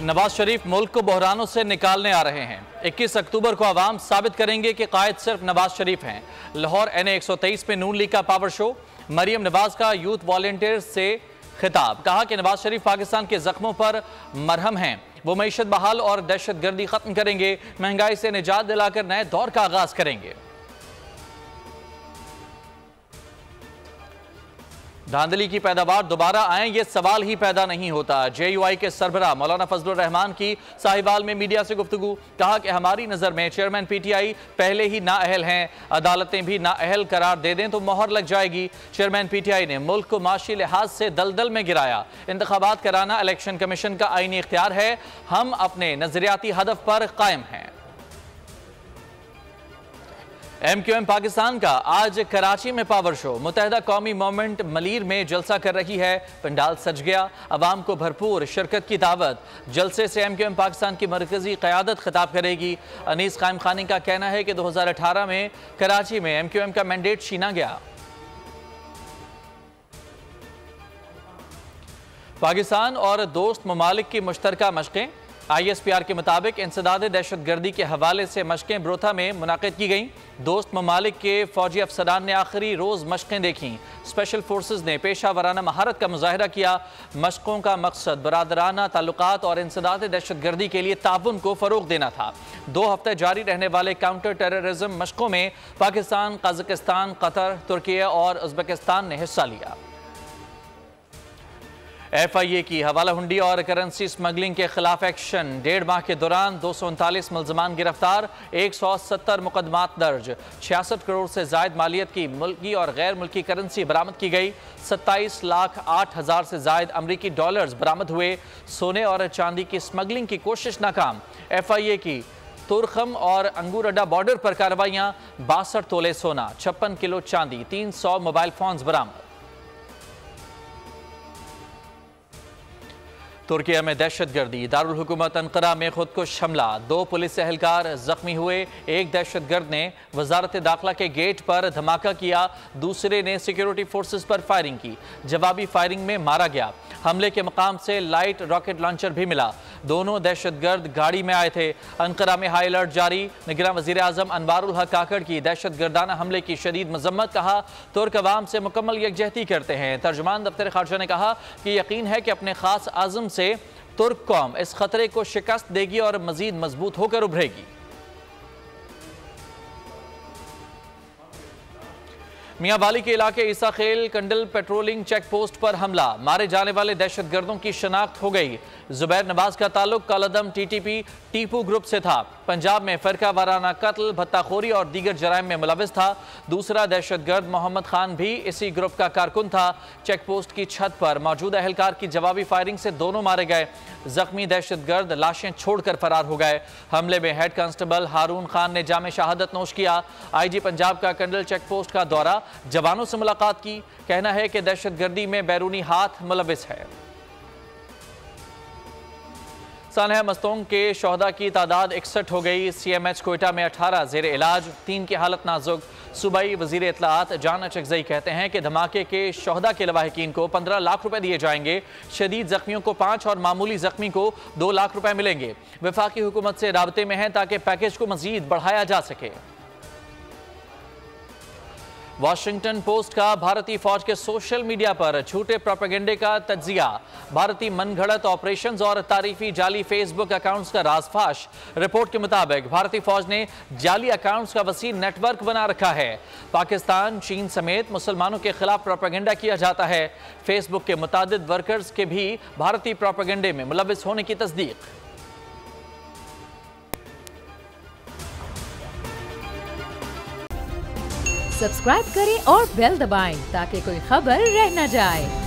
नवाज शरीफ मुल्क को बहरानों से निकालने आ रहे हैं। 21 अक्टूबर को अवाम साबित करेंगे कि कायद सिर्फ नवाज शरीफ हैं। लाहौर NA 123 में नून लीग का पावर शो, मरियम नवाज का यूथ वॉलंटियर्स से खिताब। कहा कि नवाज शरीफ पाकिस्तान के जख्मों पर मरहम हैं। वो मईशत बहाल और दहशतगर्दी खत्म करेंगे, महंगाई से निजात दिलाकर नए दौर का आगाज करेंगे। धांधली की पैदावार दोबारा आए, ये सवाल ही पैदा नहीं होता। JUI के सरबराह मौलाना फजलुर रहमान की साहिवाल में मीडिया से गुफ्तगू। कहा कि हमारी नज़र में चेयरमैन PTI पहले ही नाअहल हैं, अदालतें भी नाअहल करार दे दें तो मोहर लग जाएगी। चेयरमैन PTI ने मुल्क को माशी लिहाज से दलदल में गिराया। इंतखाबात कराना इलेक्शन कमीशन का आईनी इख्तियार है, हम अपने नजरियाती हदफ पर कायम हैं। MQM पाकिस्तान का आज कराची में पावर शो। मुत्तहिदा कौमी मूवमेंट मलीर में जलसा कर रही है। पंडाल सज गया, अवाम को भरपूर शिरकत की दावत। जलसे से MQM पाकिस्तान की मरकजी क़यादत खिताब करेगी। अनीस कायम खानी का कहना है कि 2018 में कराची में MQM का मैंडेट छीना गया। पाकिस्तान और दोस्त ममालिक की मुश्तरका मशक़ें। ISPR के मुताबिक इंसदाद दहशतगर्दी के हवाले से मशक़ें ब्रोथा में मुनाक़िद की गईं। दोस्त ममालिक के फौजी अफसरान ने आखिरी रोज़ मशक़ें देखीं। स्पेशल फोर्सेस ने पेशा वराना महारत का मुजाहिरा किया। मशक़ों का मकसद बरादराना ताल्लुकात और इंसदाद दहशतगर्दी के लिए ताउन को फ़रोग़ देना था। 2 हफ्ते जारी रहने वाले काउंटर टेररिज्म मशक़ों में पाकिस्तान, कज़ाकिस्तान, कतर, तुर्किया और उज़्बेकिस्तान ने हिस्सा लिया। FIA की हवाला हुंडी और करेंसी स्मगलिंग के खिलाफ एक्शन। 1.5 माह के दौरान 239 मुल्ज़मान गिरफ्तार, 170 मुकदमात दर्ज। 66 करोड़ से जायद मालियत की मुल्की और गैर मुल्की करेंसी बरामद की गई। 27,08,000 से जायद अमरीकी डॉलर्स बरामद हुए। सोने और चांदी की स्मगलिंग की कोशिश नाकाम। FIA की तुरखम और अंगूर अड्डा बॉर्डर पर कार्रवाइयां। 62 तोले सोना, 56 किलो चांदी, 300 मोबाइल फोन्स बरामद। तुर्किया में दहशतगर्दी। दारुल हुकूमत अंकारा में खुदकुश हमला, 2 पुलिस एहलकार जख्मी हुए। एक दहशतगर्द ने वजारत दाखिला के गेट पर धमाका किया, दूसरे ने सिक्योरिटी फोर्सेस पर फायरिंग की। जवाबी फायरिंग में मारा गया। हमले के मकाम से लाइट रॉकेट लॉन्चर भी मिला। दोनों दहशतगर्द गाड़ी में आए थे। अंकारा में हाई अलर्ट जारी। निगरान वज़ीर आज़म अनवारुल हक काकड़ की दहशतगर्दाना हमले की शदीद मजम्मत। कहा तुर्क अवाम से मुकम्मल यकजहती करते हैं। तर्जुमान दफ्तर खारजा ने कहा कि यकीन है कि अपने खास आज़म से तुर्क कौम इस खतरे को शिकस्त देगी और मजीद मजबूत होकर उभरेगी। मियां वाली के इलाके ईसा खेल कंडल पेट्रोलिंग चेक पोस्ट पर हमला, मारे जाने वाले दहशतगर्दों की शनाख्त हो गई। जुबैर नवाज का ताल्लुक कालादम TTP टीपू ग्रुप से था। पंजाब में फरका वाराना कत्ल, भत्ताखोरी और दीगर जराइम में मुलविस था। दूसरा दहशतगर्द मोहम्मद खान भी इसी ग्रुप का कारकुन था। चेक पोस्ट की छत पर मौजूद एहलकार की जवाबी फायरिंग से दोनों मारे गए। जख्मी दहशतगर्द लाशें छोड़कर फरार हो गए। हमले में हेड कांस्टेबल हारून खान ने जामे शहादत नोश किया। IG पंजाब का कंडल चेक पोस्ट का दौरा, जवानों से मुलाकात की। कहना है कि दहशतगर्दी में बैरूनी हाथ मुलविस है। सानहा मस्तोंग के शोहदा की तादाद 61 हो गई। CMH कोयटा में 18 जेर इलाज, 3 की हालत नाजुक। सूबाई वजीर इत्तलाआत जान अचकज़ई कहते हैं कि धमाके के शोहदा के लवाहिकीन को 15 लाख रुपए दिए जाएंगे। शदीद जख्मियों को 5 और मामूली जख्मी को 2 लाख रुपए मिलेंगे। वफाकी हुकूमत से राबते में है ताकि पैकेज को मजीद बढ़ाया जा सके। वाशिंगटन पोस्ट का भारतीय फौज के सोशल मीडिया पर झूठे प्रोपेगेंडे का तज्जिया। भारतीय मनगढ़ंत ऑपरेशंस और तारीफी जाली फेसबुक अकाउंट्स का राजफाश। रिपोर्ट के मुताबिक भारतीय फौज ने जाली अकाउंट्स का वसी नेटवर्क बना रखा है। पाकिस्तान, चीन समेत मुसलमानों के खिलाफ प्रोपेगेंडा किया जाता है। फेसबुक के मुतादिद वर्कर्स के भी भारतीय प्रोपेगेंडे में मुलविस होने की तस्दीक। सब्सक्राइब करें और बेल दबाएं ताकि कोई खबर रह न जाए।